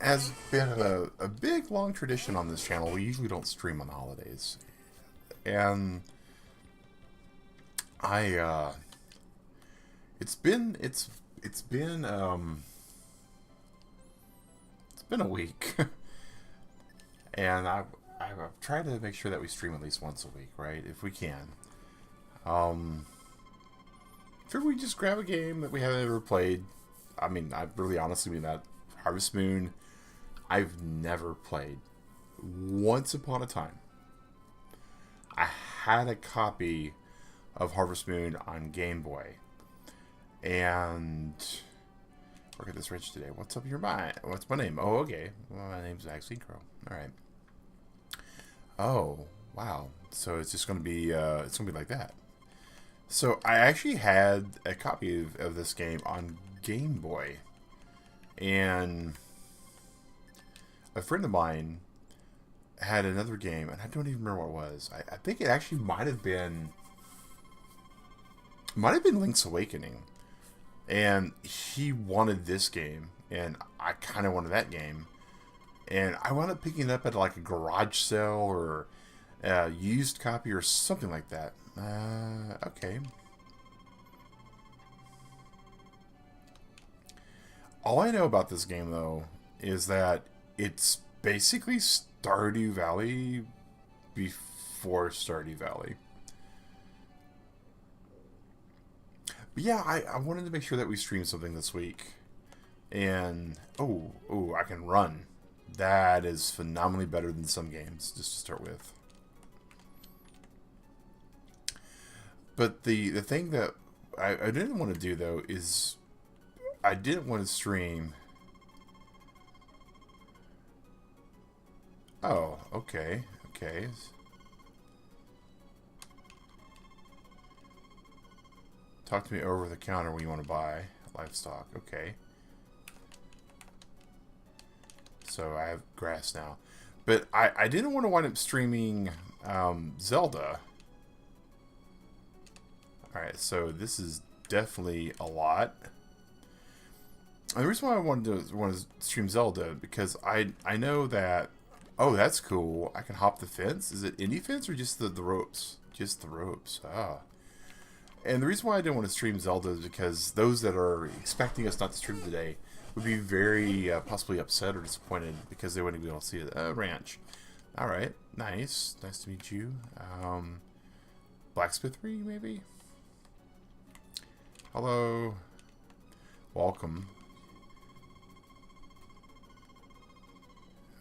has been a big, long tradition on this channel. We usually don't stream on holidays. And I, it's been, it's been, it's been a week. And I've tried to make sure that we stream at least once a week, right? If we can. Um, Figure we just grab a game that we haven't ever played. I mean, I really honestly mean that. Harvest Moon, I've never played. Once upon a time, I had a copy of Harvest Moon on Game Boy. And work at this ranch today. What's up your mind? What's my name? Oh, okay. Well, my name's actually Crow. All right. Oh, wow. So it's just gonna be like that. So I actually had a copy of this game on Game Boy, and a friend of mine had another game, and I don't even remember what it was. I think it actually might have been Link's Awakening, and he wanted this game, and I kind of wanted that game, and I wound up picking it up at like a garage sale or a used copy or something like that. Okay. All I know about this game, though, is that it's basically Stardew Valley before Stardew Valley. But yeah, I wanted to make sure that we stream something this week. And, oh, I can run. That is phenomenally better than some games, just to start with. But the thing that I didn't want to do, though, is I didn't want to stream. Oh, okay. Talk to me over the counter when you want to buy livestock. Okay. So I have grass now. But I didn't want to wind up streaming Zelda. Alright, so this is definitely a lot. And the reason why I wanted to stream Zelda, because I know that, oh, that's cool. I can hop the fence. Is it any fence or just the ropes? Just the ropes. Ah. And the reason why I didn't want to stream Zelda is because those that are expecting us not to stream today would be very possibly upset or disappointed because they wouldn't be able to see a ranch. Alright, nice. Nice to meet you. Blacksmithery, maybe? Hello. Welcome.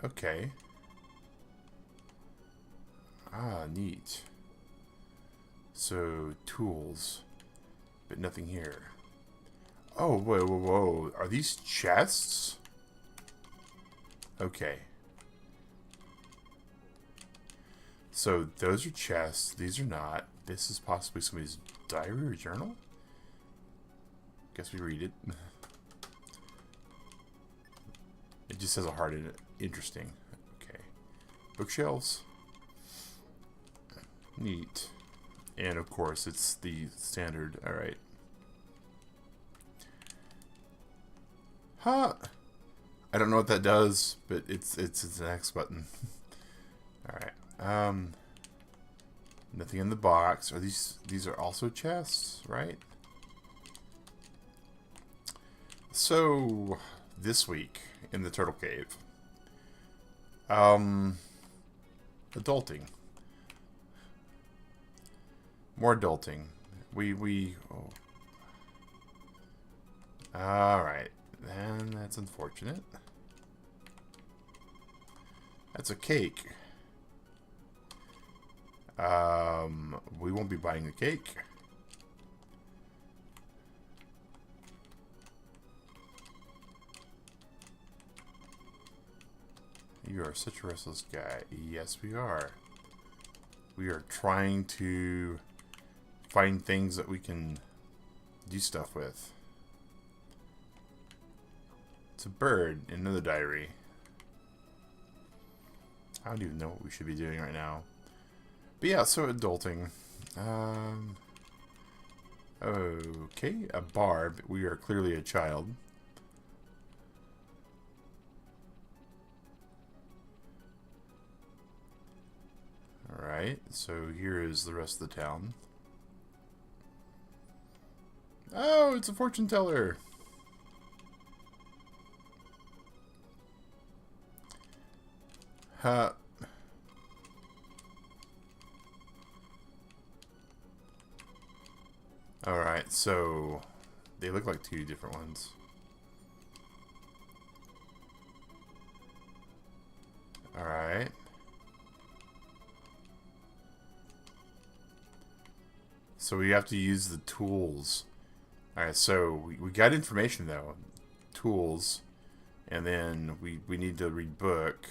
Okay. Ah, neat. So, tools. But nothing here. Oh, whoa. Are these chests? Okay. So, those are chests. These are not. This is possibly somebody's diary or journal? Guess we read it. It just has a heart in it. Interesting. Okay. Bookshelves. Neat. And of course, it's the standard. Alright. Huh. I don't know what that does, but it's an X button. Alright. Nothing in the box. Are these are also chests, right? So this week in the Turtle Cave. Adulting. More adulting. Oh. Alright. And that's unfortunate. That's a cake. We won't be buying the cake. You are such a restless guy. Yes, we are. We are trying to find things that we can do stuff with. It's a bird in another diary. I don't even know what we should be doing right now. But yeah, so adulting. Okay, a barb. We are clearly a child. Alright, so here is the rest of the town. Oh, it's a fortune teller! Huh. Alright, so they look like two different ones. Alright. So we have to use the tools. Alright, so we got information though. Tools. And then we need to read book.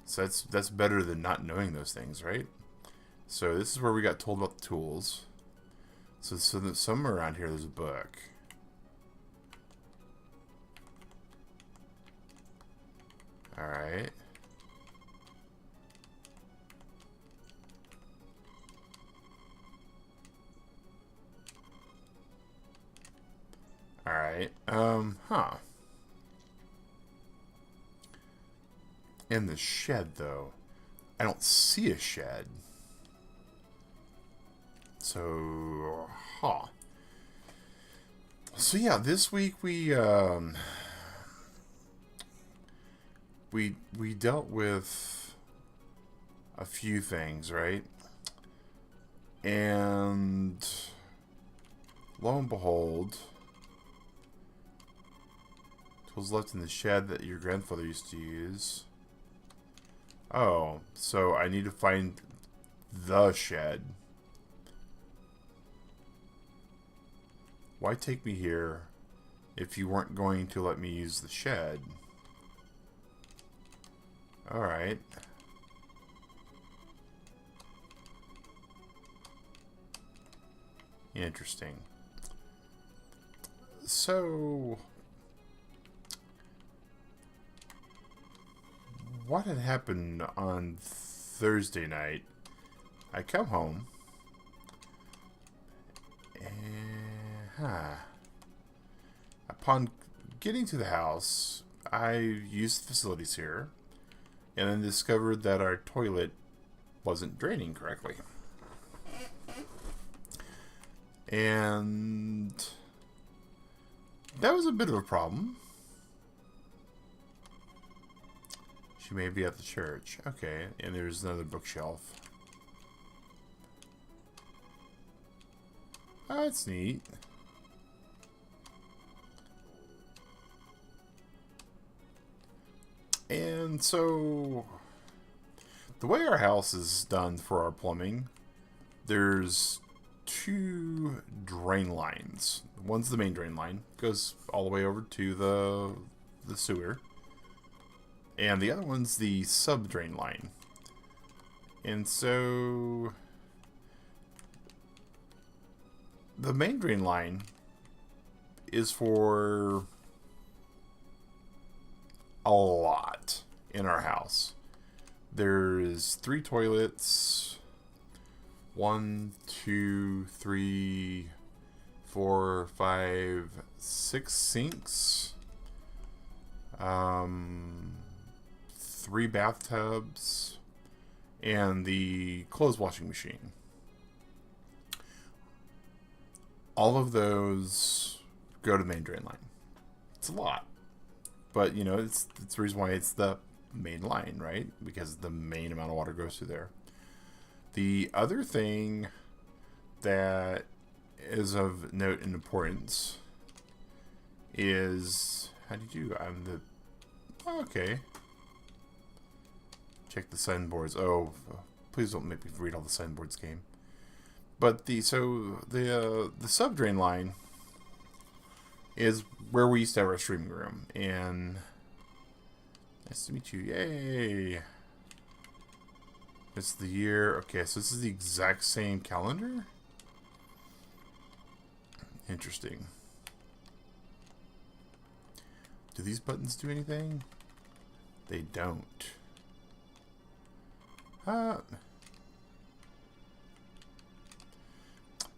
So that's better than not knowing those things, right? So this is where we got told about the tools. So somewhere around here there's a book. Alright. Alright. Huh. In the shed, though. I don't see a shed. So, huh. So yeah, this week we dealt with a few things, right? And lo and behold, tools left in the shed that your grandfather used to use. Oh, so I need to find the shed. Why take me here if you weren't going to let me use the shed? Alright. Interesting. So, what had happened on Thursday night? I come home and upon getting to the house, I used the facilities here and then discovered that our toilet wasn't draining correctly. And that was a bit of a problem. She may be at the church. Okay, and there's another bookshelf. Oh, that's neat. And so, the way our house is done for our plumbing, there's two drain lines. One's the main drain line, goes all the way over to the sewer. And the other one's the sub-drain line. And so the main drain line is for a lot in our house. There's 3 toilets, 1, 2, 3, 4, 5, 6 sinks, 3 bathtubs, and the clothes washing machine. All of those go to the main drain line. It's a lot. But, you know, it's the reason why it's the main line, right? Because the main amount of water goes through there. The other thing that is of note and importance is... How did you... I'm the... Oh, okay. Check the signboards. Oh, please don't make me read all the signboards, game. But the sub-drain line is where we used to have our streaming room. And nice to meet you. Yay! It's the year. Okay, so this is the exact same calendar? Interesting. Do these buttons do anything? They don't.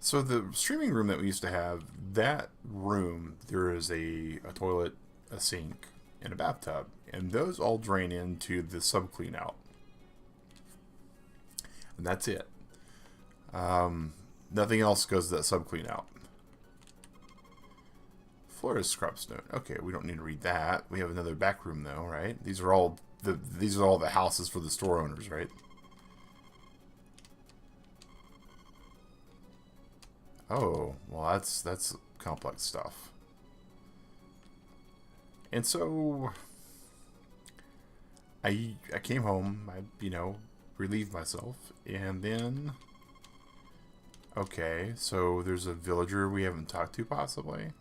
So the streaming room that we used to have, that room, there is a toilet, a sink, and a bathtub. And those all drain into the sub-clean out. And that's it. Nothing else goes to that sub clean out. Floor is scrub stone. Okay, we don't need to read that. We have another back room though, right? These are all the houses for the store owners, right? Oh, well that's complex stuff. And so I came home, I relieved myself, and then okay, so there's a villager we haven't talked to possibly.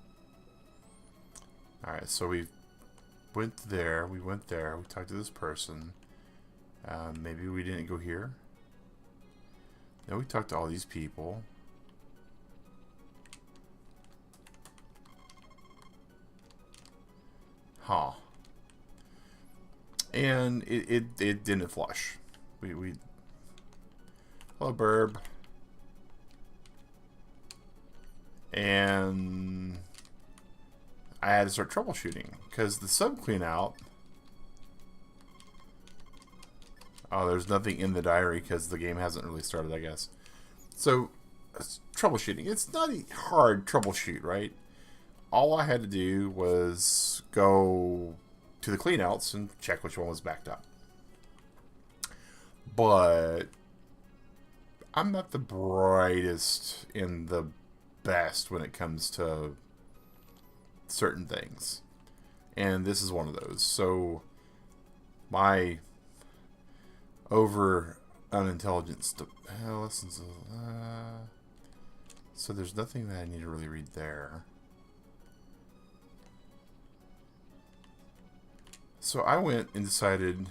Alright, so we went there, we talked to this person. Maybe we didn't go here. No, we talked to all these people. Huh. And it didn't flush. We hello, Burb. And I had to start troubleshooting because the sub clean out. Oh, there's nothing in the diary because the game hasn't really started, I guess. So troubleshooting. It's not a hard troubleshoot, right? All I had to do was go to the cleanouts and check which one was backed up. But I'm not the brightest and the best when it comes to certain things. And this is one of those. So my over unintelligence lessons. So there's nothing that I need to really read there. So I went and decided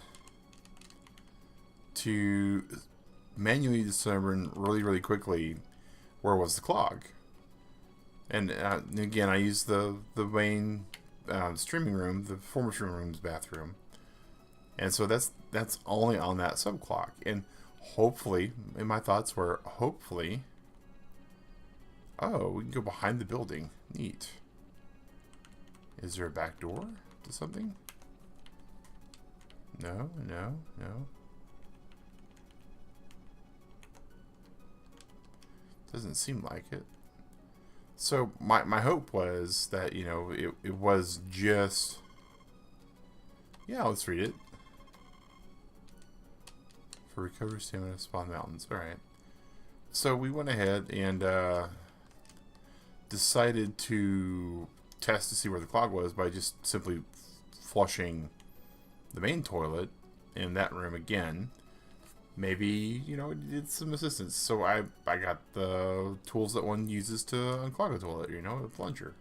to manually determine really quickly where was the clog. And again, I used the main streaming room, the former streaming room's bathroom. And so that's only on that sub clock. And hopefully, and my thoughts were, hopefully, oh, we can go behind the building. Neat. Is there a back door to something? No. Doesn't seem like it. So my hope was that, it was just... Yeah, let's read it. For recovery stamina, spawn mountains. Alright. So we went ahead and decided to test to see where the clog was by just simply flushing the main toilet in that room again. Maybe, it needed some assistance. So I got the tools that one uses to unclog a toilet, a plunger.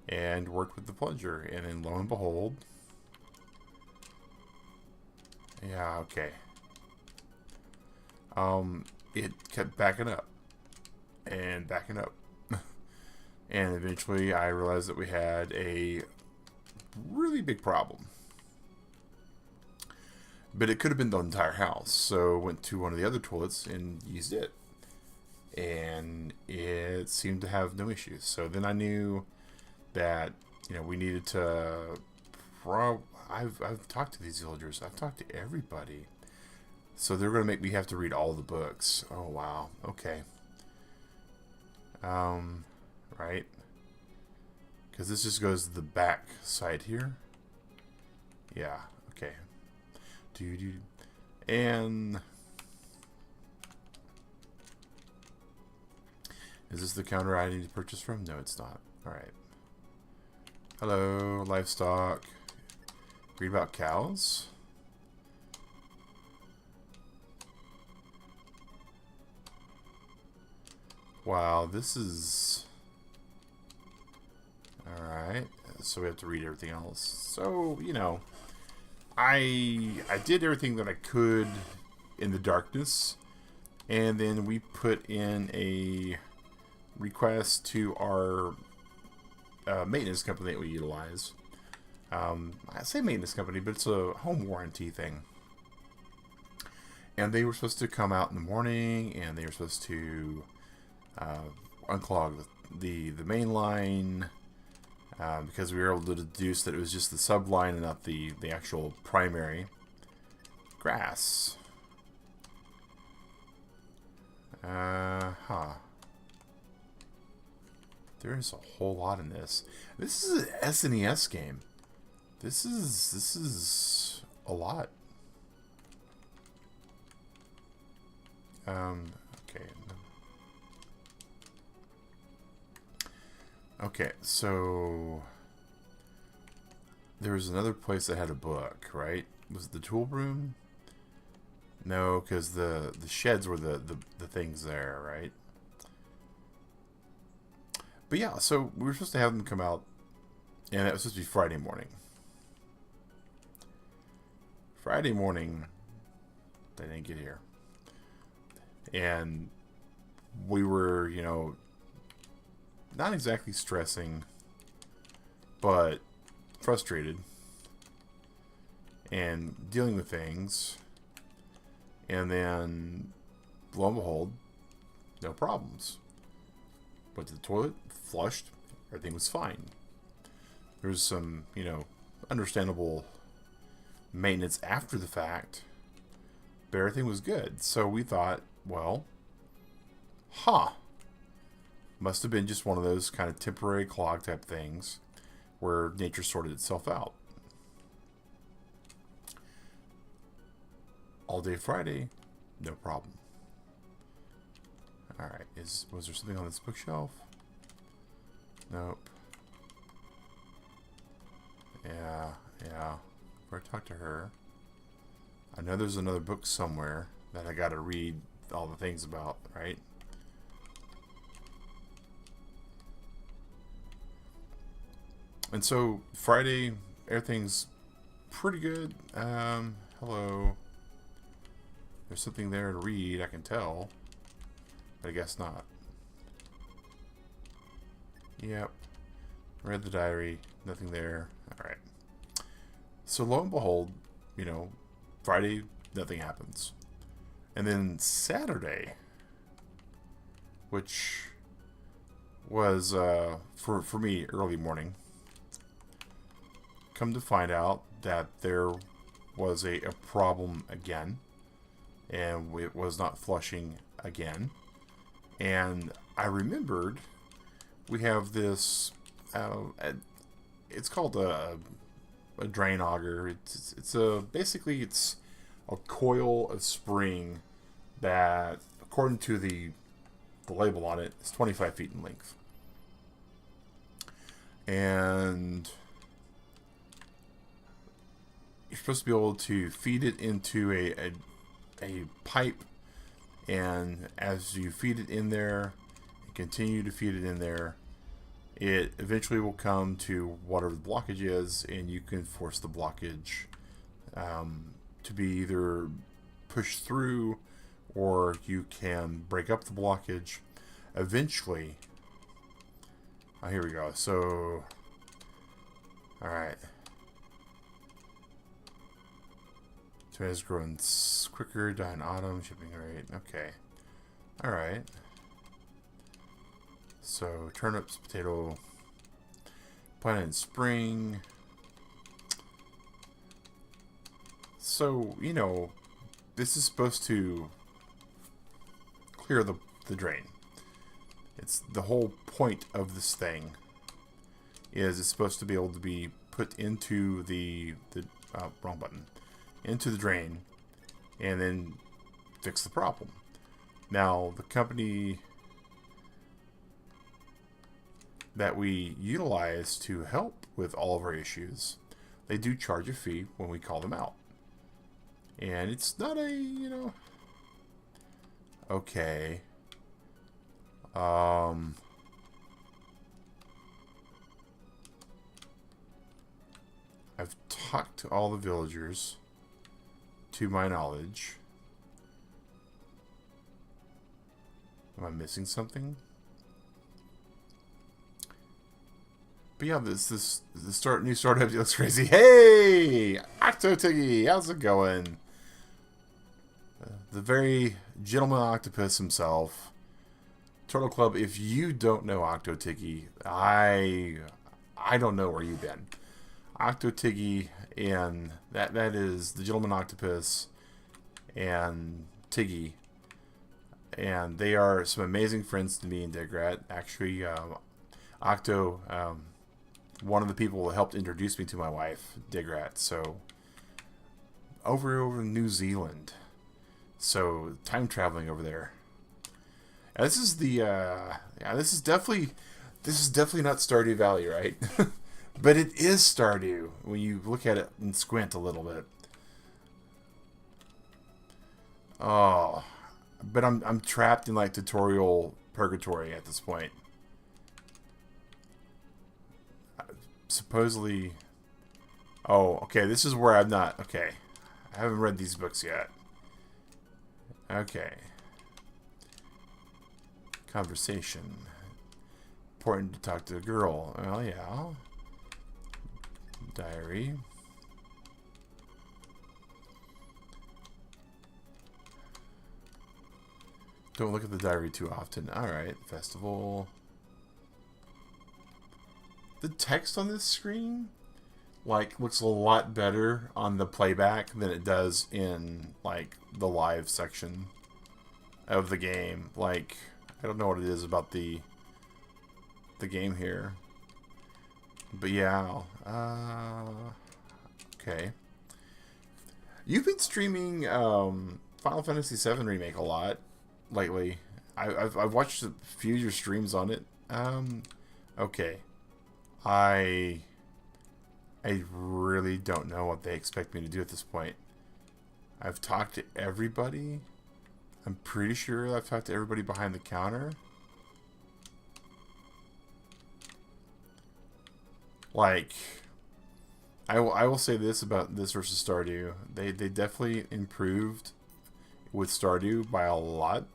And worked with the plunger. And then lo and behold. Yeah, okay. It kept backing up. And backing up. And eventually I realized that we had a really big problem. But it could have been the entire house. So I went to one of the other toilets and used it. And it seemed to have no issues. So then I knew that, we needed to... I've talked to these villagers. I've talked to everybody. So they're going to make me have to read all the books. Oh, wow. Okay. Right. Because this just goes to the back side here. Yeah. Okay. And is this the counter I need to purchase from? No, it's not. Alright. Hello, livestock. Read about cows. Wow, this is... Alright. So we have to read everything else. So, I did everything that I could in the darkness, and then we put in a request to our maintenance company that we utilize. I say maintenance company, but it's a home warranty thing. And they were supposed to come out in the morning, and they were supposed to unclog the main line. Because we were able to deduce that it was just the subline and not the actual primary. Grass. Huh. There is a whole lot in this. This is an SNES game. This is a lot. Okay. Okay, so there was another place that had a book, right? Was it the tool room? No, because the sheds were the things there, right? But yeah, so we were supposed to have them come out, and it was supposed to be Friday morning. Friday morning, they didn't get here. And we were, you know, not exactly stressing, but frustrated and dealing with things. And then, lo and behold, no problems. Went to the toilet, flushed, everything was fine. There was some, you know, understandable maintenance after the fact, but everything was good. So we thought, well, must have been just one of those kind of temporary clog type things where nature sorted itself out. All day Friday, no problem. Alright, was there something on this bookshelf? Nope. Yeah. Where I talk to her. I know there's another book somewhere that I gotta read all the things about, right? And so Friday, everything's pretty good. Hello. There's something there to read, I can tell. But I guess not. Yep. Read the diary. Nothing there. Alright. So lo and behold, you know, Friday, nothing happens. And then Saturday, which was, for me, early morning, come to find out that there was a problem again. And it was not flushing again. And I remembered we have this, it's called a drain auger. It's basically it's a coil of spring that, according to the label on it, is 25 feet in length. And you're supposed to be able to feed it into a pipe, and as you feed it in there and continue to feed it in there, it eventually will come to whatever the blockage is, and you can force the blockage to be either pushed through, or you can break up the blockage. Eventually, here we go. So, alright. Tomatoes growing quicker, die in autumn, shipping rate. Okay. Alright. So, turnips, potato, planted in spring. So, you know, this is supposed to clear the drain. It's the whole point of this thing is it's supposed to be able to be put into the wrong button, into the drain, and then fix the problem. Now, the company that we utilize to help with all of our issues, they do charge a fee when we call them out. And it's not a, you know, okay. I've talked to all the villagers, to my knowledge. Am I missing something? But yeah, this new startup looks crazy. Hey, Octotiggy, how's it going? The very gentleman octopus himself, Turtle Club. If you don't know Octotiggy, I don't know where you've been. Octotiggy, and that is the gentleman octopus and Tiggy. And they are some amazing friends to me and Digrat. Actually, Octo, one of the people that helped introduce me to my wife, Digrat. So, over in New Zealand. So, time traveling over there. And this is the, this is definitely not Stardew Valley, right? But it is Stardew when you look at it and squint a little bit. Oh, but I'm trapped in like tutorial purgatory at this point. Supposedly, oh, okay, this is where I'm not. Okay, I haven't read these books yet. Okay, conversation. Important to talk to a girl. Well, yeah. Diary. Don't look at the diary too often. Alright, festival. The text on this screen, like, looks a lot better on the playback than it does in, like, the live section of the game. Like, I don't know what it is about the game here. But yeah, okay. You've been streaming Final Fantasy VII Remake a lot lately. I've watched a few of your streams on it. Okay. I really don't know what they expect me to do at this point. I've talked to everybody. I'm pretty sure I've talked to everybody behind the counter. Like, I will say this about this versus Stardew. They definitely improved with Stardew by a lot.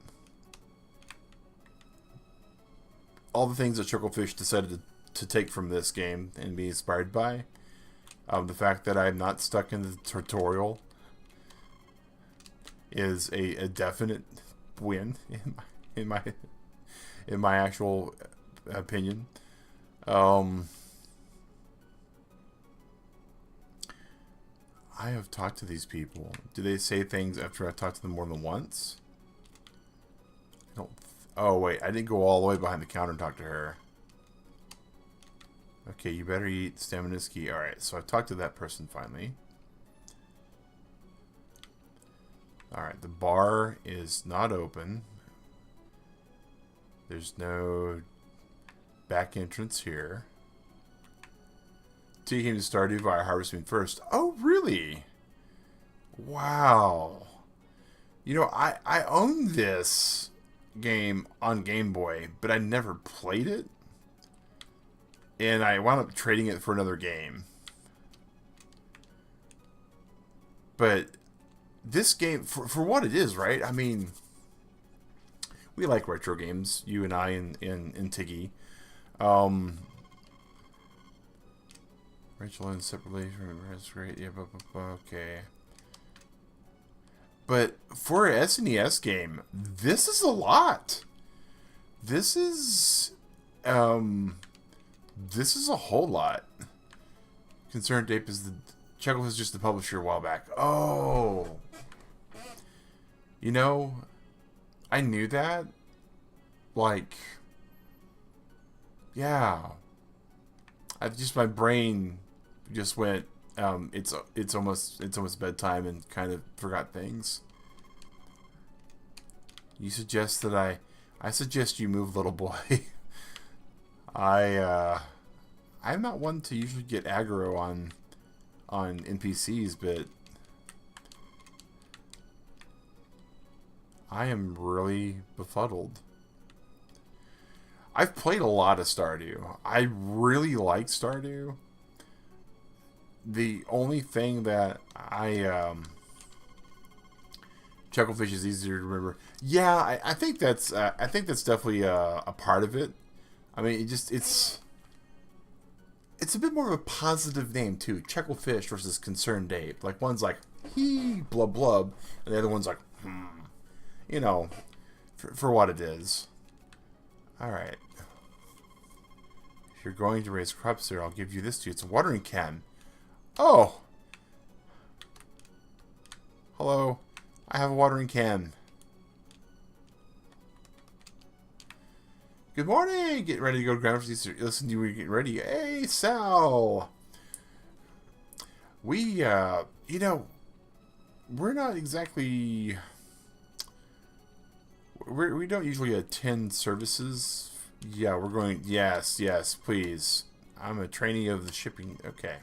All the things that Chucklefish decided to take from this game and be inspired by. The fact that I'm not stuck in the tutorial is a definite win in my actual opinion. I have talked to these people. Do they say things after I talk to them more than once? I don't. Oh wait, I didn't go all the way behind the counter and talk to her. Okay, you better eat stamina ski. Alright, so I talked to that person finally. Alright, the bar is not open. There's no back entrance here. Till you came to Stardew via Harvest Moon first. Oh, really? Wow. You know, I own this game on Game Boy, but I never played it. And I wound up trading it for another game. But this game, for what it is, right? I mean, we like retro games, you and I and Tiggy. Rachel and separately, that's great. Yeah, okay. But for an SNES game, this is a lot. This is a whole lot. Concerned Ape is the Chuckle was just the publisher a while back. Oh, you know, I knew that. Like, yeah, my brain just went. It's almost bedtime and kind of forgot things. You suggest that I suggest you move, little boy. I'm not one to usually get aggro on NPCs, but I am really befuddled. I've played a lot of Stardew. I really like Stardew. The only thing that Chucklefish is easier to remember. Yeah, I think that's definitely a part of it. I mean, it's a bit more of a positive name too. Chucklefish versus Concerned Ape. Like, one's like he blub blub, and the other one's like you know, for what it is. All right. If you're going to raise crops there, I'll give you this too. It's a watering can. Oh! Hello. I have a watering can. Good morning. Getting ready to go to Ground Rusti. Listen to you getting ready. Hey, Sal. We, you know, we're not exactly. We don't usually attend services. Yeah, we're going. Yes, yes, please. I'm a trainee of the shipping. Okay.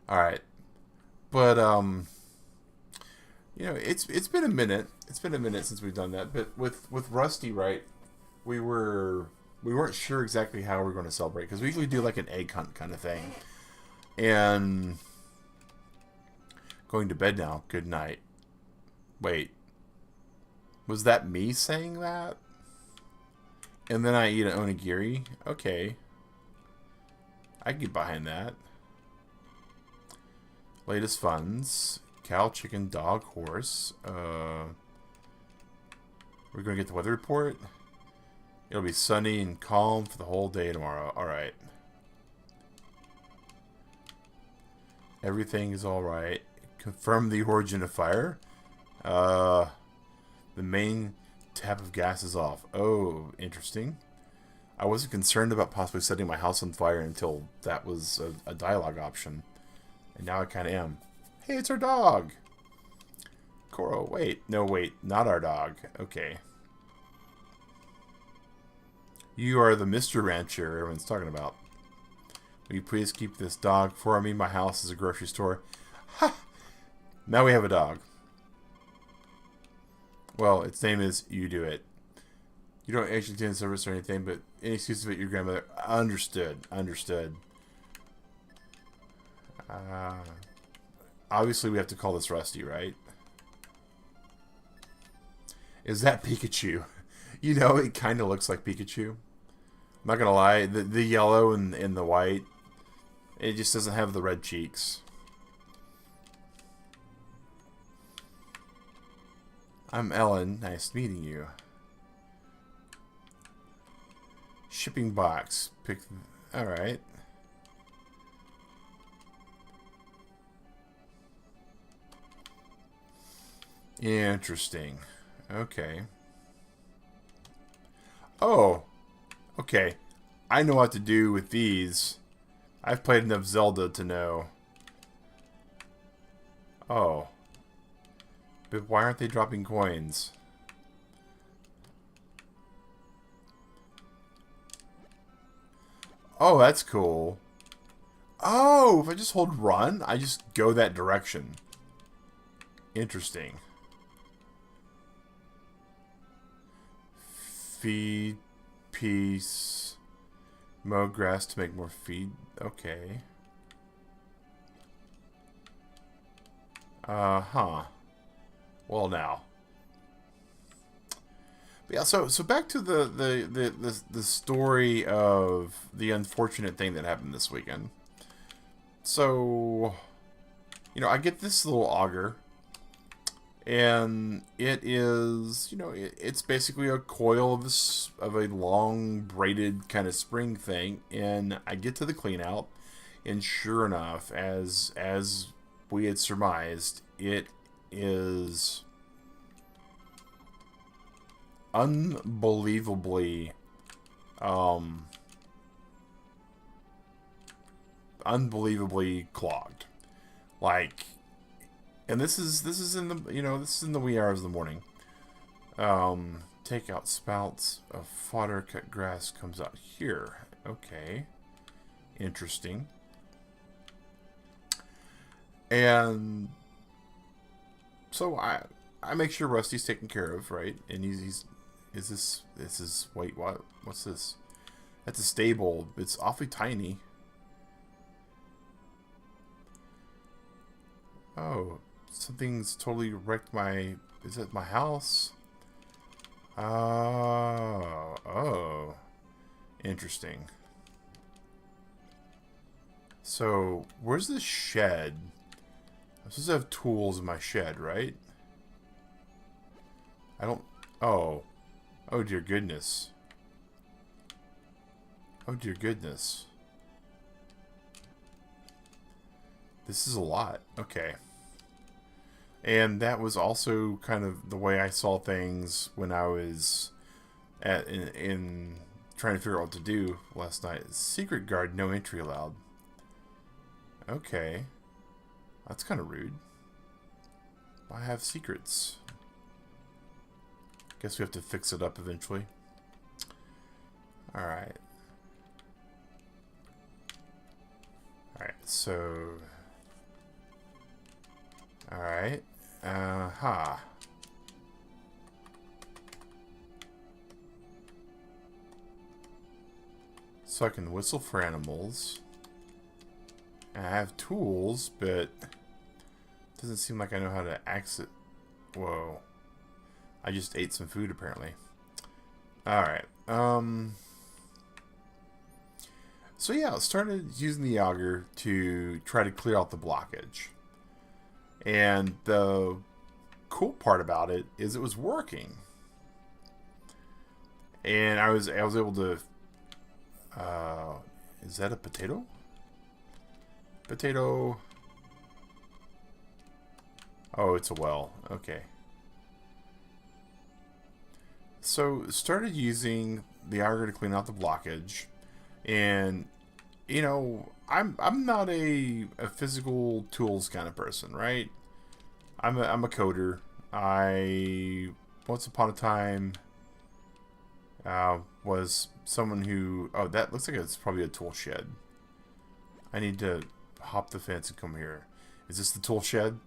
All right. But it's been a minute. It's been a minute since we've done that. But with Rusty, right? We weren't sure exactly how we were going to celebrate because we usually do like an egg hunt kind of thing. And going to bed now. Good night. Wait. Was that me saying that? And then I eat an onigiri? Okay. I can get behind that. Latest funds. Cow, chicken, dog, horse. We're going to get the weather report. It'll be sunny and calm for the whole day tomorrow. Alright. Everything is alright. Confirm the origin of fire. The main tap of gas is off. Oh, interesting. I wasn't concerned about possibly setting my house on fire until that was a dialogue option. And now I kind of am. Hey, it's our dog! Coro, wait. No, wait. Not our dog. Okay. You are the Mr. Rancher everyone's talking about. Will you please keep this dog for me? My house is a grocery store. Ha! Now we have a dog. Well, its name is You Do It. You don't actually attend service or anything, but any excuse of it, your grandmother. Understood. Understood. Obviously, we have to call this Rusty, right? Is that Pikachu? You know, it kind of looks like Pikachu. I'm not going to lie. The yellow and the white, it just doesn't have the red cheeks. I'm Ellen. Nice meeting you. Shipping box. Pick. Alright. Interesting. Okay. Oh. Okay. I know what to do with these. I've played enough Zelda to know. Oh. But why aren't they dropping coins? Oh, that's cool. Oh, if I just hold run, I just go that direction. Interesting. Feed, piece, mow grass to make more feed. Okay. Huh. Well, now. But yeah, so back to the story of the unfortunate thing that happened this weekend. So, I get this little auger, and it is, it's basically a coil of a long braided kind of spring thing, and I get to the clean out, and sure enough, as we had surmised, it is unbelievably clogged. Like, and this is in the this is in the wee hours of the morning. Take out spouts of fodder, cut grass comes out here. Okay, interesting. And so I make sure Rusty's taken care of, right? And he's this is wait, what's this? That's a stable. It's awfully tiny. Oh, something's totally wrecked my. Is it my house? Oh, interesting. So where's the shed? I'm supposed to have tools in my shed, right? I don't... Oh. Oh, dear goodness. Oh, dear goodness. This is a lot. Okay. And that was also kind of the way I saw things when I was in trying to figure out what to do last night. Secret guard, no entry allowed. Okay. That's kind of rude. I have secrets. Guess we have to fix it up eventually. Alright. Alright, so... Alright. So I can whistle for animals. And I have tools, but... it doesn't seem like I know how to exit. Whoa. I just ate some food, apparently. Alright. So yeah, I started using the auger to try to clear out the blockage. And the cool part about it is it was working. And I was able to... is that a potato? Potato... Oh, it's a well. Okay. So, started using the auger to clean out the blockage. And, you know, I'm not a physical tools kind of person, right? I'm a coder. I, once upon a time, was someone who... Oh, that looks like it's probably a tool shed. I need to hop the fence and come here. Is this the tool shed?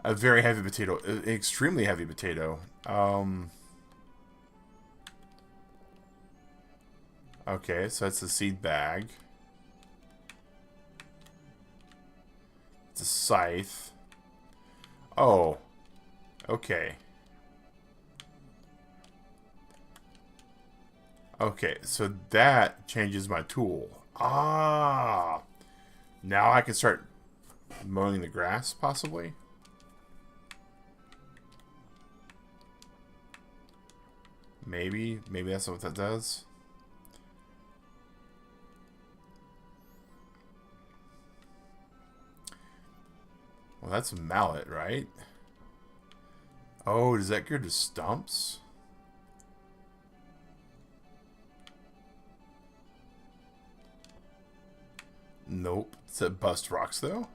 A very heavy potato. An extremely heavy potato. Okay, so that's a seed bag. It's a scythe. Oh. Okay. Okay, so that changes my tool. Ah! Now I can start mowing the grass, possibly? Maybe that's what that does. Well, that's a mallet, right? Oh, does that go to stumps? Nope. Does it bust rocks, though?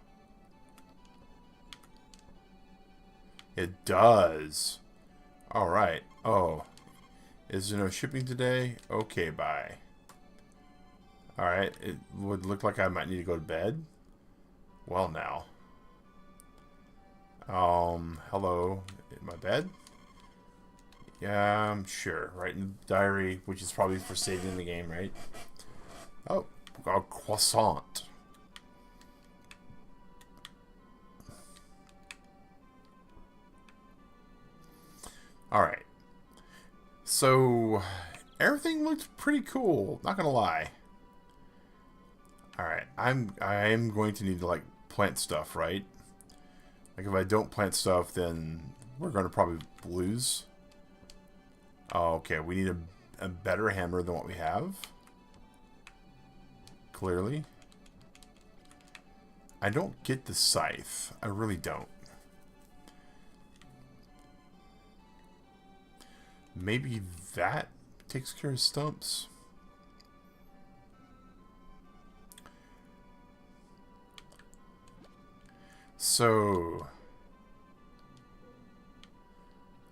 It does. Alright. Oh. Is there no shipping today? Okay, bye. Alright. It would look like I might need to go to bed. Well, now. Hello. In my bed? Yeah, sure. Right in the diary, which is probably for saving the game, right? Oh, a croissant. Alright. So, everything looked pretty cool, not gonna lie. Alright, I am going to need to, like, plant stuff, right? Like, if I don't plant stuff, then we're going to probably lose. Oh, okay, we need a better hammer than what we have. Clearly. I don't get the scythe. I really don't. Maybe that takes care of stumps. So,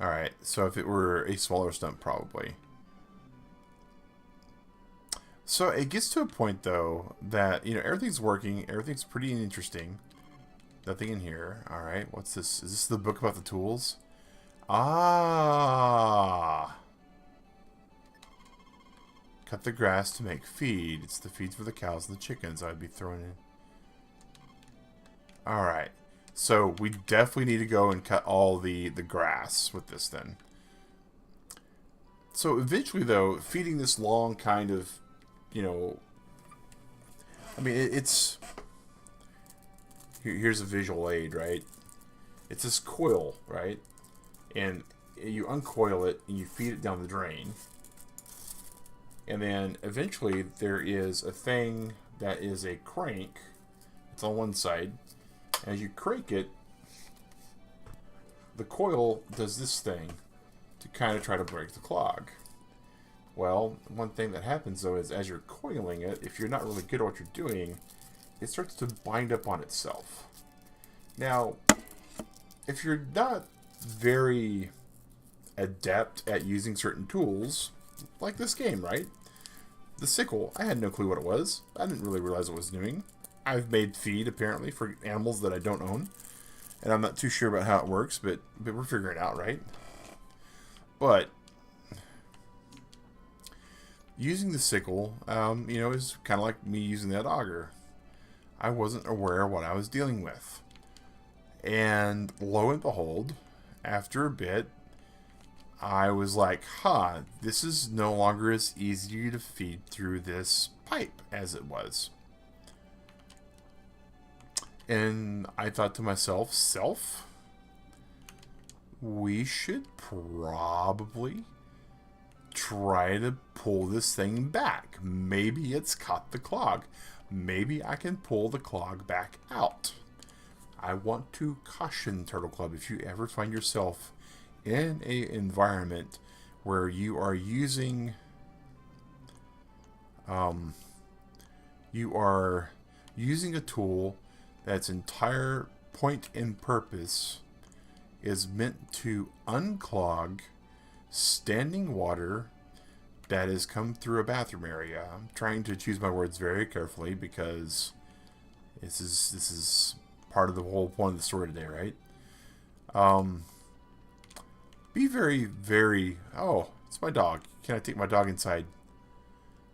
alright, so if it were a smaller stump, probably. So it gets to a point, though, that, you know, everything's working, everything's pretty interesting. Nothing in here. Alright, what's this? Is this the book about the tools? Ah! Cut the grass to make feed. It's the feed for the cows and the chickens I'd be throwing in. Alright. So, we definitely need to go and cut all the grass with this, then. So, eventually, though, feeding this long kind of, you know... I mean, it's... Here's a visual aid, right? It's this coil, right? And you uncoil it, and you feed it down the drain. And then, eventually, there is a thing that is a crank. It's on one side. As you crank it, the coil does this thing to kind of try to break the clog. Well, one thing that happens though is as you're coiling it, if you're not really good at what you're doing, it starts to bind up on itself. Now, if you're not very adept at using certain tools, like this game, right? The sickle, I had no clue what it was. I didn't really realize what it was doing. I've made feed, apparently, for animals that I don't own. And I'm not too sure about how it works, but we're figuring it out, right? But using the sickle, you know, is kind of like me using that auger. I wasn't aware of what I was dealing with. And lo and behold, after a bit, I was like, huh, this is no longer as easy to feed through this pipe as it was. And I thought to myself, we should probably try to pull this thing back. Maybe it's caught the clog. Maybe I can pull the clog back out. I want to caution Turtle Club, if you ever find yourself in an environment where you are using a tool that's entire point and purpose is meant to unclog standing water that has come through a bathroom area. I'm trying to choose my words very carefully because this is part of the whole point of the story today, right? Be very, very... Oh, it's my dog. Can I take my dog inside?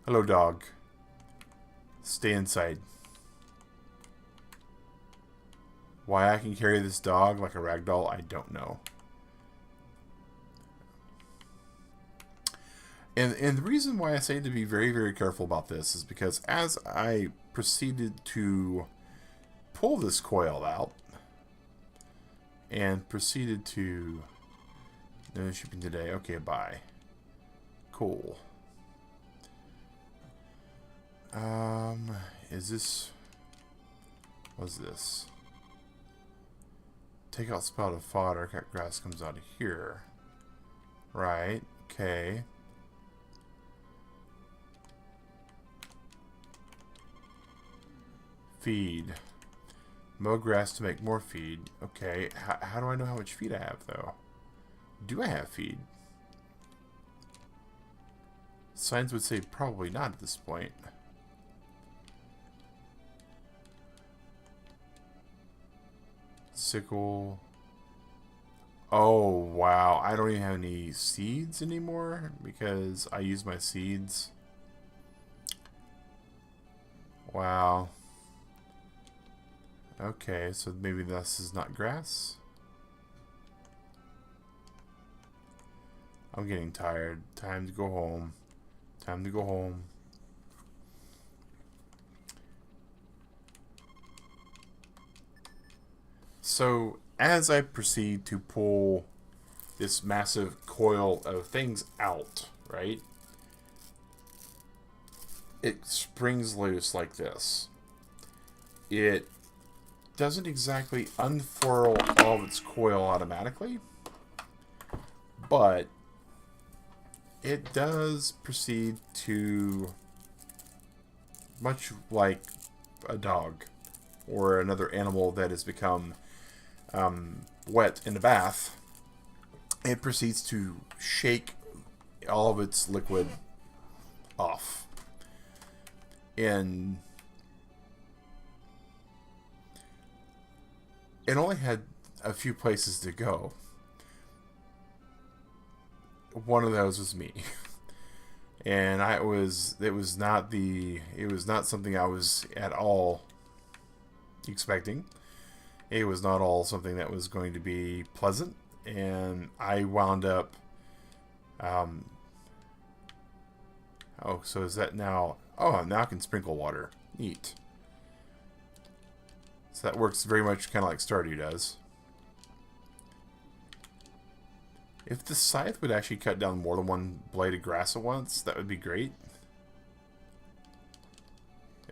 Hello, dog. Stay inside. Why I can carry this dog like a rag doll, I don't know. And the reason why I say to be very, very careful about this is because as I proceeded to pull this coil out and proceeded to... No shipping today. Okay, bye. Cool. Is this... What's this? Take out spouted fodder. Cut grass comes out of here. Right. Okay. Feed. Mow grass to make more feed. Okay. How do I know how much feed I have, though? Do I have feed? Signs would say probably not at this point. Sickle. Oh, wow. I don't even have any seeds anymore because I use my seeds. Wow. Okay, so maybe this is not grass. I'm getting tired. Time to go home. Time to go home. So, as I proceed to pull this massive coil of things out, right? It springs loose like this. It doesn't exactly unfurl all of its coil automatically, but it does proceed to, much like a dog or another animal that has become wet in a bath, it proceeds to shake all of its liquid off. And it only had a few places to go. One of those was me. And it was not something I was at all expecting. It was not all something that was going to be pleasant, and I wound up oh, so is that now... Oh, now I can sprinkle water. Neat. So that works very much kind of like Stardew does. If the scythe would actually cut down more than one blade of grass at once, that would be great.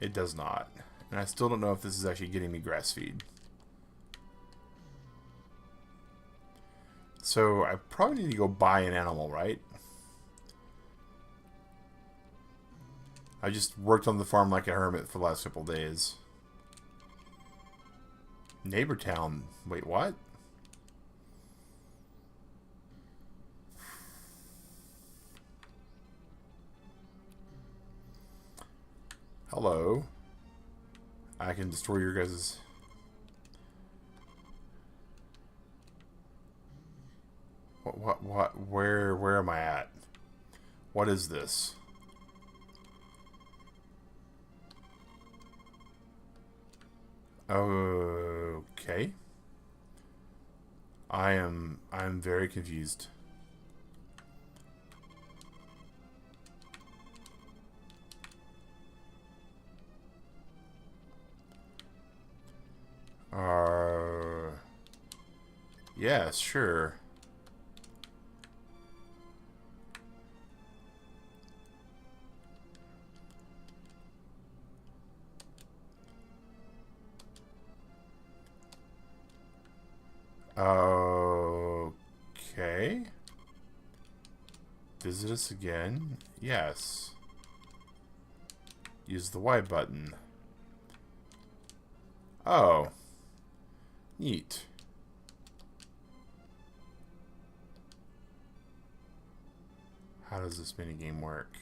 It does not. And I still don't know if this is actually getting me grass feed. So I probably need to go buy an animal, right? I just worked on the farm like a hermit for the last couple days. Neighbor town. Wait, what? Hello. I can destroy your guys'... What? Where am I at? What is this? Okay. I'm very confused. Yes, sure. Okay. Visit us again? Yes. Use the Y button. Oh. Neat. How does this minigame work?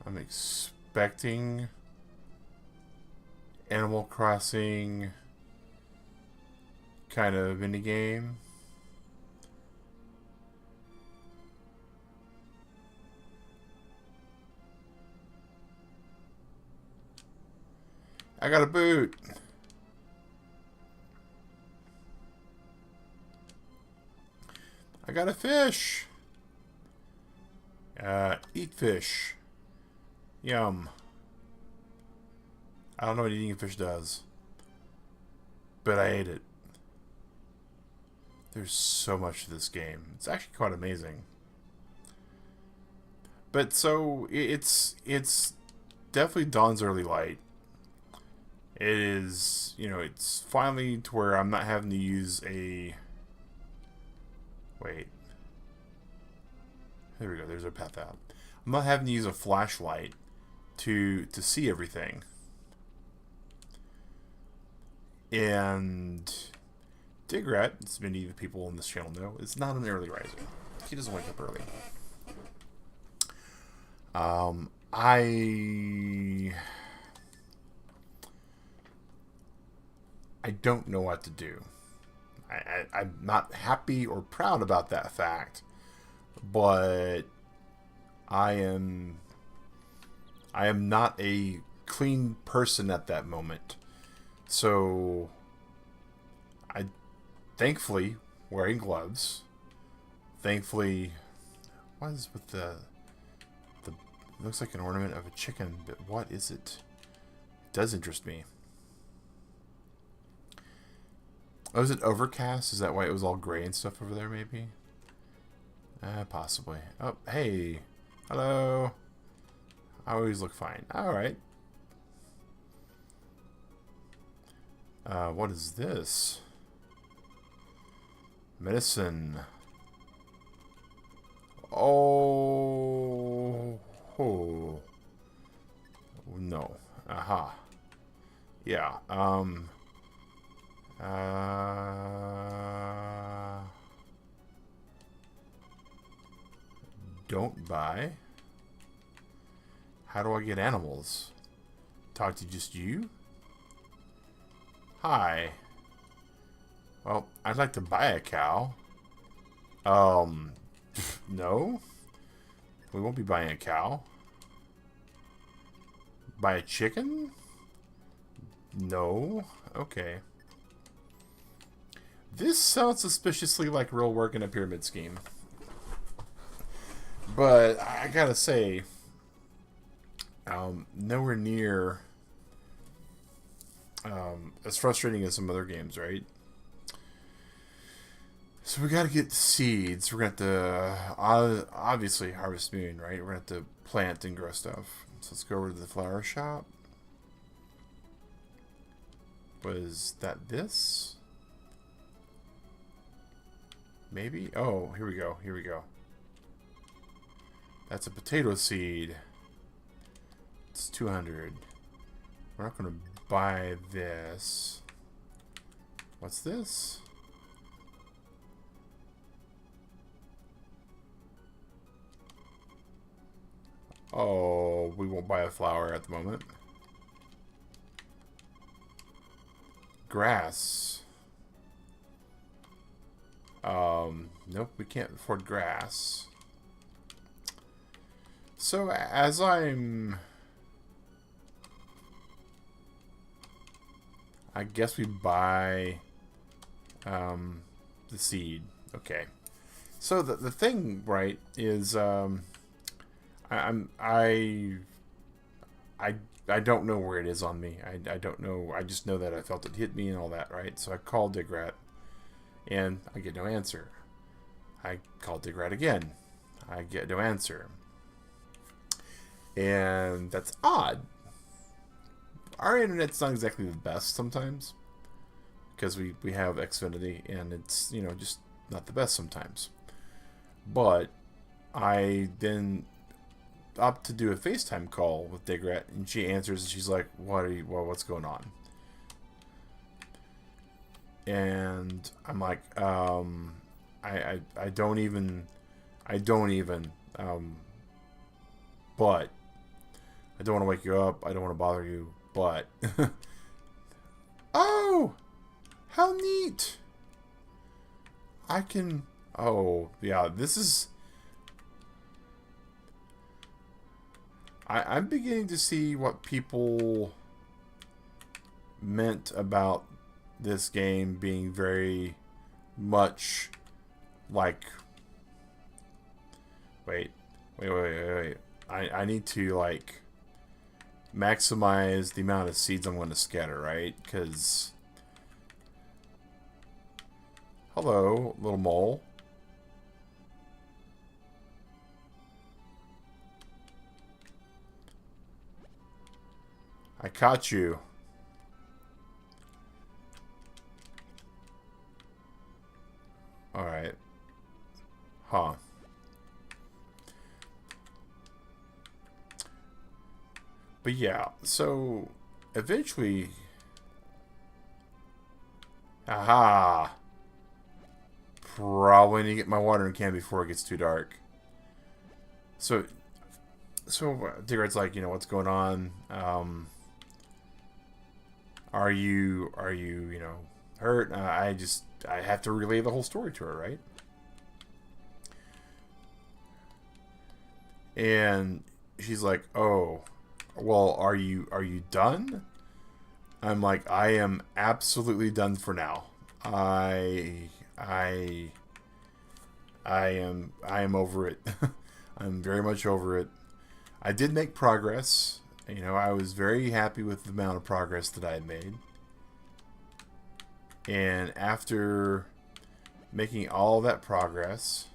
I'm expecting Animal Crossing kind of minigame. I got a boot. I got a fish. Eat fish. Yum. I don't know what eating a fish does, but I ate it. There's so much to this game. It's actually quite amazing. But so it's definitely Dawn's early light. It is, you know, it's finally to where I'm not having to use a... Wait. There we go. There's our path out. I'm not having to use a flashlight to see everything. And Digrat, as many of the people on this channel know, is not an early riser. He doesn't wake up early. I don't know what to do. I'm not happy or proud about that fact, but I am not a clean person at that moment. So I thankfully wearing gloves. Thankfully, what is with the it looks like an ornament of a chicken, but what is it? It does interest me. Oh, is it overcast? Is that why it was all gray and stuff over there, maybe? Possibly. Oh, hey. Hello. I always look fine. Alright. What is this? Medicine. Oh. Oh. No. Aha. Yeah. Don't buy. How do I get animals? Talk to just you? Hi. Well, I'd like to buy a cow. No. We won't be buying a cow. Buy a chicken? No. Okay. This sounds suspiciously like real work in a pyramid scheme. But I gotta say, nowhere near as frustrating as some other games, right? So we gotta get seeds. We're gonna have to obviously harvest moon, right? We're gonna have to plant and grow stuff. So let's go over to the flower shop. Was that this? Maybe? Oh, here we go. Here we go. That's a potato seed. It's 200. We're not going to buy this. What's this? Oh, we won't buy a flower at the moment. Grass. Nope, we can't afford grass. So as I guess we buy the seed. Okay. So the thing, right, is I don't know where it is on me. I don't know. I just know that I felt it hit me and all that, right? So I called Digrat, and I get no answer. I called Digrat again. I get no answer. And that's odd. Our internet's not exactly the best sometimes, because we have Xfinity, and it's, you know, just not the best sometimes. But I then opt to do a FaceTime call with Digrat, and she answers, and she's like, what's going on? And I'm like, I don't even, but I don't want to wake you up, I don't want to bother you, but oh, how neat. I can, oh yeah, this is, I'm beginning to see what people meant about this game being very much like, wait. I need to, like, maximize the amount of seeds I'm going to scatter, right? Because, hello, little mole. I caught you. Alright. Huh. But yeah, so eventually... Aha! Probably need to get my watering can before it gets too dark. So Digrat's like, you know, what's going on? Are you, you know, hurt? I have to relay the whole story to her, right? And she's like, oh, well, are you done? I'm like, I am absolutely done for now. I am over it. I'm very much over it. I did make progress. You know, I was very happy with the amount of progress that I had made. And after making all that progress...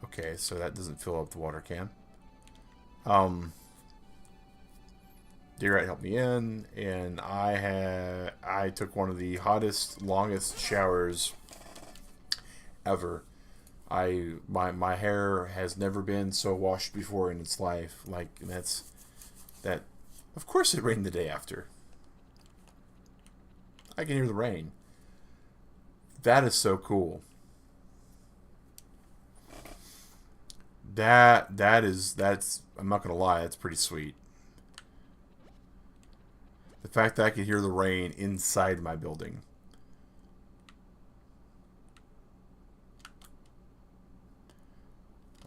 Okay, so that doesn't fill up the water can. Digrat helped me in, and I took one of the hottest, longest showers ever. My hair has never been so washed before in its life. Like, that. Of course, it rained the day after. I can hear the rain. That is so cool. That's I'm not gonna lie, that's pretty sweet. The fact that I can hear the rain inside my building.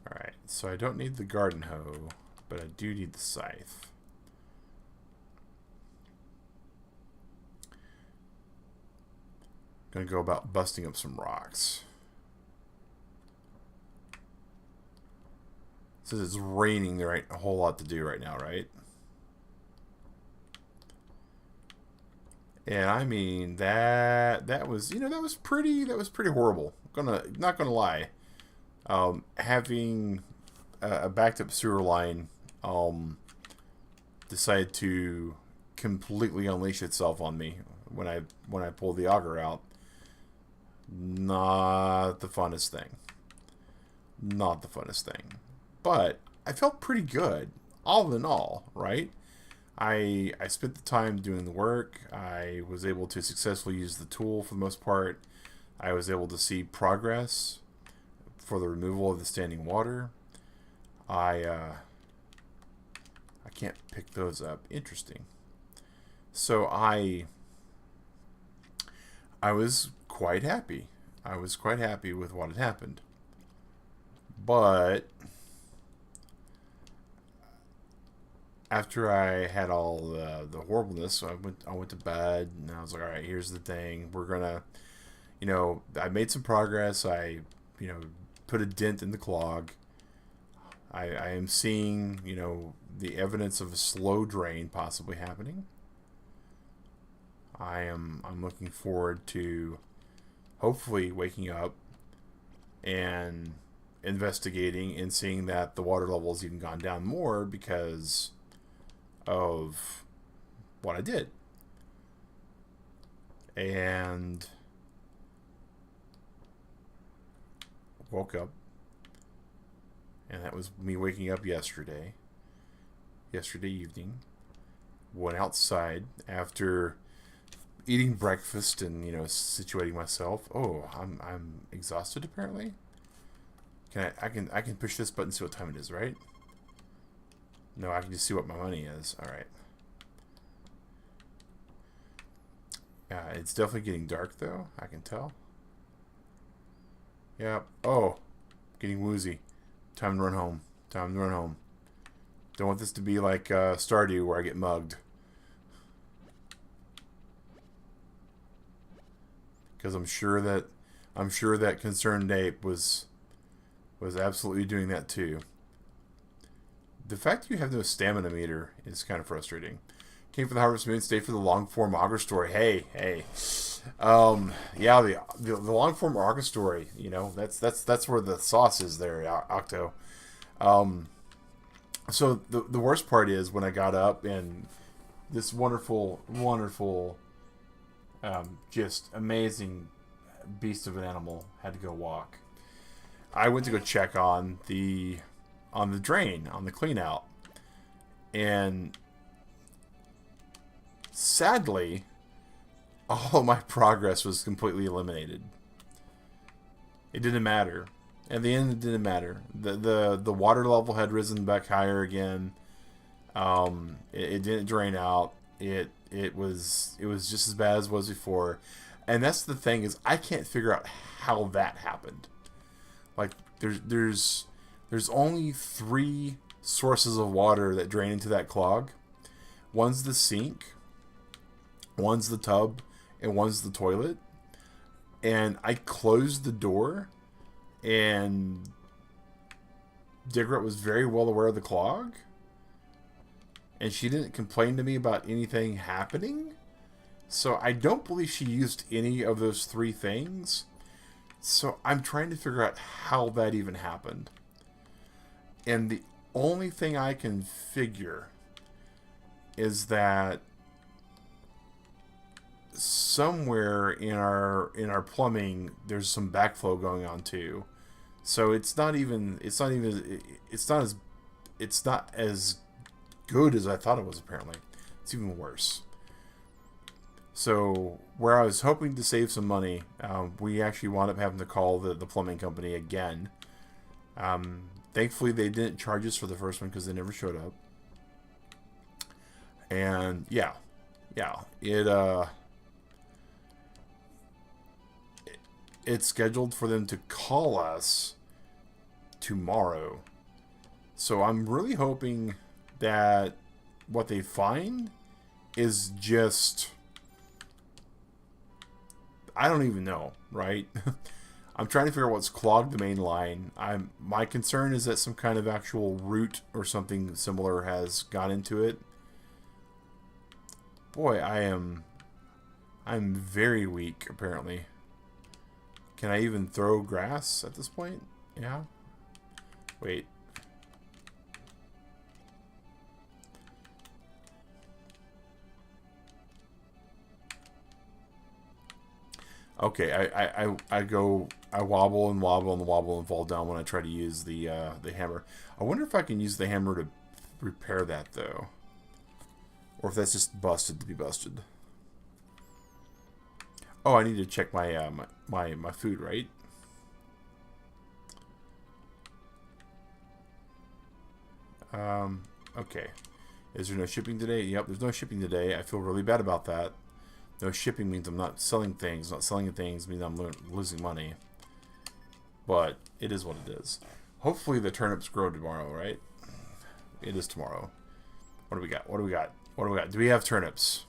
Alright, so I don't need the garden hoe, but I do need the scythe. Gonna go about busting up some rocks. Since it's raining, there ain't a whole lot to do right now, right? And I mean that was, you know, that was pretty horrible. Not gonna lie. Having a backed up sewer line decide to completely unleash itself on me when I pull the auger out. Not the funnest thing. Not the funnest thing. But I felt pretty good, all in all, right? I spent the time doing the work. I was able to successfully use the tool for the most part. I was able to see progress for the removal of the standing water. I can't pick those up. Interesting. So I was quite happy. I was quite happy with what had happened. But after I had all the horribleness, so I went to bed, and I was like, all right, here's the thing. We're gonna, I made some progress. I, put a dent in the clog. I am seeing, the evidence of a slow drain possibly happening. I'm looking forward to hopefully waking up and investigating and seeing that the water level's even gone down more because of what I did. And woke up, and that was me waking up yesterday evening. Went outside after eating breakfast and situating myself. Oh, I'm exhausted apparently. I can push this button and see what time it is, right? No, I can just see what my money is. All right. It's definitely getting dark though. I can tell. Yep. Oh, getting woozy. Time to run home. Don't want this to be like Stardew where I get mugged. Because I'm sure that Concerned Ape was absolutely doing that too. The fact you have no stamina meter is kind of frustrating. Came for the Harvest Moon, stay for the long form auger story. Hey. Yeah, the long form auger story. That's where the sauce is there, Octo. So the worst part is when I got up and this wonderful, just amazing beast of an animal had to go walk. I went to go check on the drain, on the clean out, and sadly, all of my progress was completely eliminated. It didn't matter. At the end, it didn't matter. The water level had risen back higher again. It didn't drain out. It was just as bad as it was before. And that's the thing, is I can't figure out how that happened. Like there's only 3 sources of water that drain into that clog. One's the sink, one's the tub, and one's the toilet. And I closed the door, and Digret was very well aware of the clog, and she didn't complain to me about anything happening. So I don't believe she used any of those 3 things. So I'm trying to figure out how that even happened. And the only thing I can figure is that somewhere in our plumbing there's some backflow going on too. So it's not as good as I thought it was. Apparently it's even worse. So where I was hoping to save some money, we actually wound up having to call the plumbing company again. Thankfully they didn't charge us for the first one because they never showed up. And it's scheduled for them to call us tomorrow. So I'm really hoping that what they find is just, I don't even know, right? I'm trying to figure out what's clogged the main line. My concern is that some kind of actual root or something similar has got into it. Boy, I'm very weak, apparently. Can I even throw grass at this point? Yeah. Wait. Okay, I wobble and wobble and wobble and fall down when I try to use the hammer. I wonder if I can use the hammer to repair that though, or if that's just busted to be busted. Oh, I need to check my my food, right? Okay. Is there no shipping today? Yep, there's no shipping today. I feel really bad about that. No shipping means I'm not selling things. Not selling things means I'm losing money. But it is what it is. Hopefully the turnips grow tomorrow, right? It is tomorrow. What do we got? What do we got? What do we got? Do we have turnips?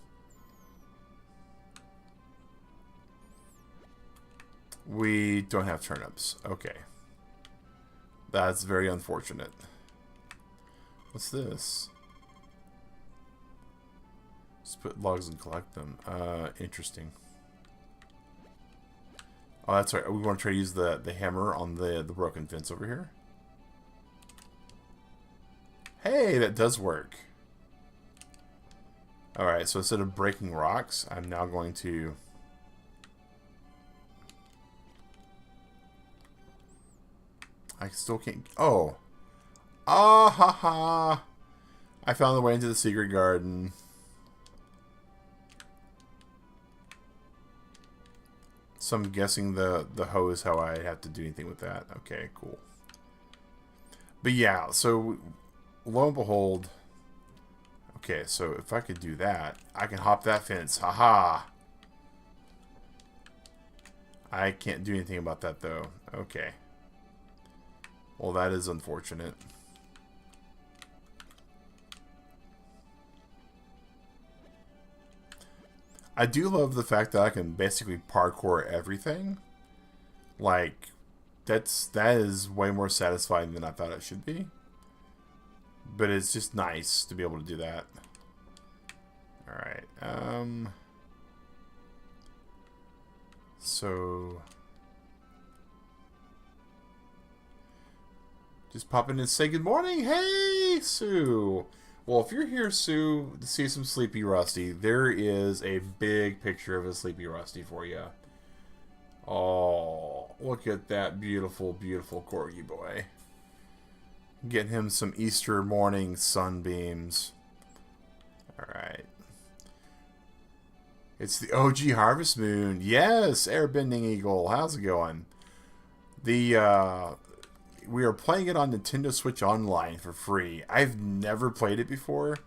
We don't have turnips. Okay. That's very unfortunate. What's this? Just put logs and collect them. Interesting. Oh, that's right. We want to try to use the hammer on the broken fence over here. Hey, that does work. Alright, so instead of breaking rocks, I'm now going to... I still can't... Oh. Ah ha ha. I found the way into the secret garden. So I'm guessing the hoe is how I have to do anything with that. Okay, cool. But yeah, so lo and behold... Okay, so if I could do that, I can hop that fence. Haha. I can't do anything about that though. Okay. Well, that is unfortunate. I do love the fact that I can basically parkour everything. Like, that is way more satisfying than I thought it should be. But it's just nice to be able to do that. Alright, so... Just pop in and say good morning. Hey, Sue! Well, if you're here, Sue, to see some Sleepy Rusty, there is a big picture of a Sleepy Rusty for you. Oh, look at that beautiful, beautiful corgi boy. Getting him some Easter morning sunbeams. Alright. It's the OG Harvest Moon. Yes, Airbending Eagle. How's it going? We are playing it on Nintendo Switch Online for free. I've never played it before.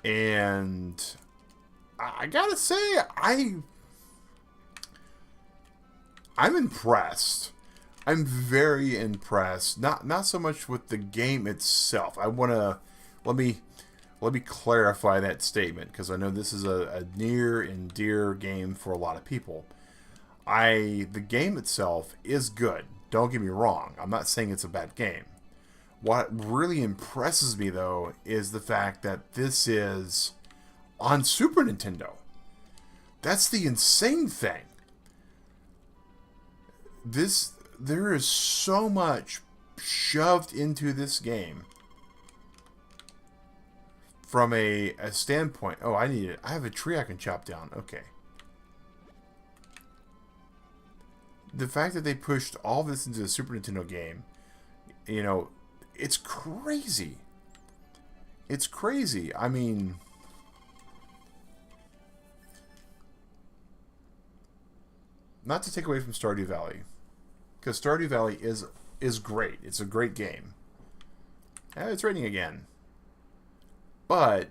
And I gotta say, I'm impressed. I'm very impressed. Not so much with the game itself. I wanna let me clarify that statement, because I know this is a near and dear game for a lot of people. The game itself is good. Don't get me wrong. I'm not saying it's a bad game. What really impresses me though is the fact that this is on Super Nintendo. That's the insane thing. There is so much shoved into this game from a standpoint. Oh, I have a tree I can chop down. Okay. The fact that they pushed all this into the Super Nintendo game, you know, it's crazy. It's crazy. I mean, not to take away from Stardew Valley, because Stardew Valley is great. It's a great game. It's raining again. But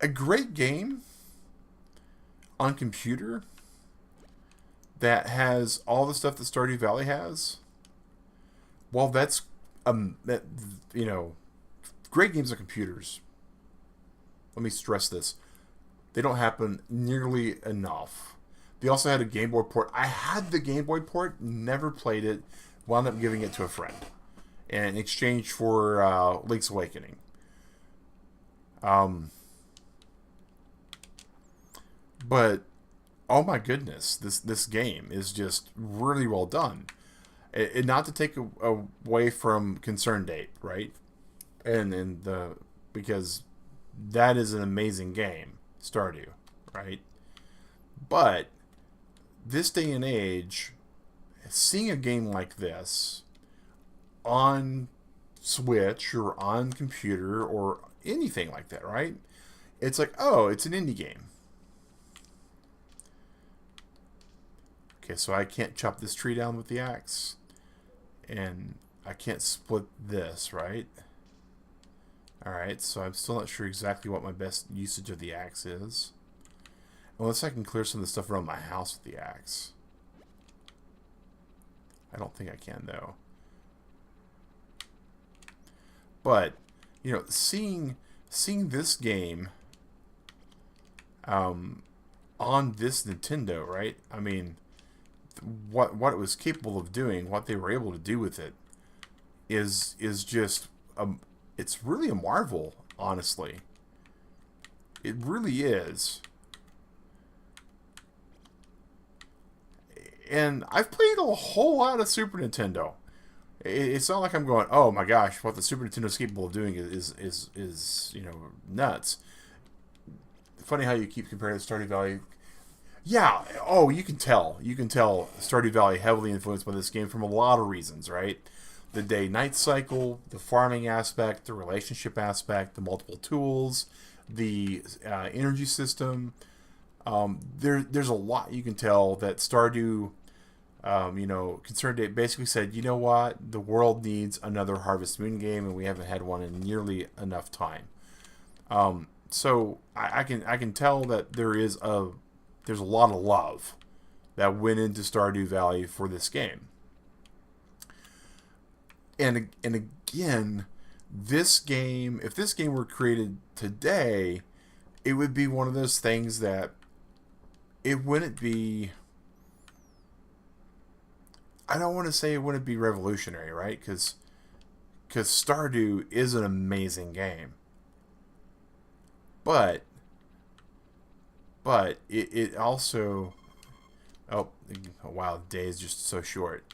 a great game on computer that has all the stuff that Stardew Valley has. Well, that's you know, great games on computers. Let me stress this: they don't happen nearly enough. They also had a Game Boy port. I had the Game Boy port, never played it, wound up giving it to a friend in exchange for Link's Awakening. But oh my goodness, this game is just really well done. Not to take away from Concern Date, right? Because that is an amazing game, Stardew, right? But this day and age, seeing a game like this on Switch or on computer or anything like that, right? It's like, oh, it's an indie game. Okay, so I can't chop this tree down with the axe. And I can't split this, right? Alright, so I'm still not sure exactly what my best usage of the axe is. Unless I can clear some of the stuff around my house with the axe. I don't think I can, though. But, you know, seeing this game on this Nintendo, right? I mean, what it was capable of doing, what they were able to do with it, is just it's really a marvel, honestly. It really is. And I've played a whole lot of Super Nintendo. It's not like I'm going, oh my gosh, what the Super Nintendo is capable of doing is you know, nuts. Funny how you keep comparing Stardew Valley. Yeah, oh, you can tell. You can tell Stardew Valley heavily influenced by this game from a lot of reasons, right? The day-night cycle, the farming aspect, the relationship aspect, the multiple tools, the energy system. There's a lot you can tell that Stardew, you know, Concerned Date basically said, you know what, the world needs another Harvest Moon game, and we haven't had one in nearly enough time. So I can tell that there's a lot of love that went into Stardew Valley for this game. And again, this game, if this game were created today, it would be one of those things that it wouldn't be, I don't want to say it wouldn't be revolutionary, right? Because Stardew is an amazing game. But it also, oh wow, the day is just so short.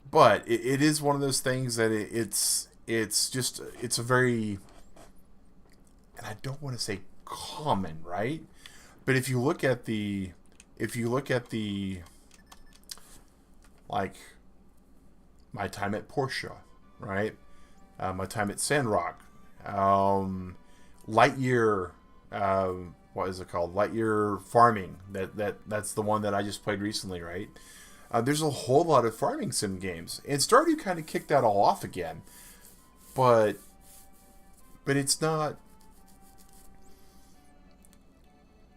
But it is one of those things that it's a very, and I don't want to say common, right? But if you look at the like my time at Porsche, right? My time at Sandrock, Lightyear, what is it called? Lightyear Farming. That's the one that I just played recently, right? There's a whole lot of farming sim games, and Stardew kind of kicked that all off again, but it's not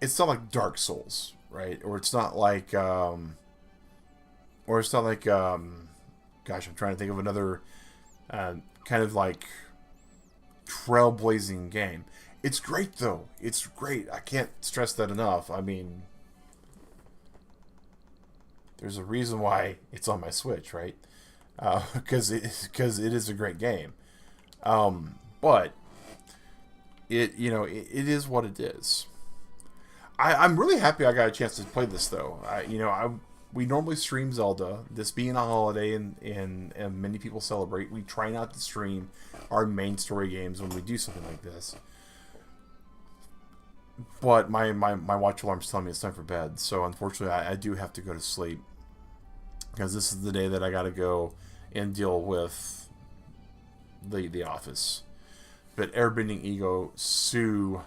like Dark Souls, right? Or it's not like gosh, I'm trying to think of another kind of like trailblazing game. It's great though. It's great. I can't stress that enough. I mean, there's a reason why it's on my Switch, right? Because it is a great game. But it is what it is. I'm really happy I got a chance to play this though. We normally stream Zelda. This being a holiday and many people celebrate, we try not to stream our main story games when we do something like this. But my watch alarm's telling me it's time for bed, so unfortunately I do have to go to sleep. Because this is the day that I gotta go and deal with the office. But Airbending Ego, Sue,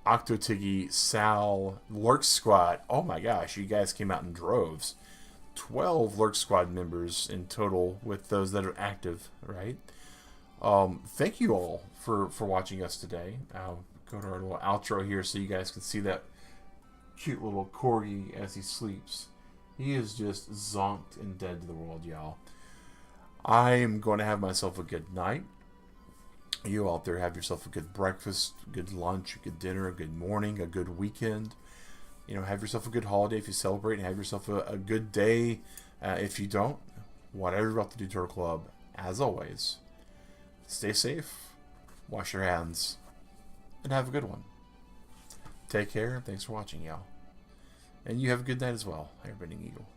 Octotiggy, Sal, Lurk Squad. Oh my gosh, you guys came out in droves. 12 Lurk Squad members in total with those that are active, right? Thank you all for watching us today. I'll go to our little outro here so you guys can see that cute little corgi as he sleeps. He is just zonked and dead to the world, y'all. I am going to have myself a good night. You out there have yourself a good breakfast, good lunch, a good dinner, a good morning, a good weekend. Have yourself a good holiday if you celebrate, and have yourself a good day if you don't. Whatever you're about to do, Turtle Club, as always, stay safe, wash your hands, and have a good one. Take care, and thanks for watching, y'all. And you have a good night as well, Airbending Eagle.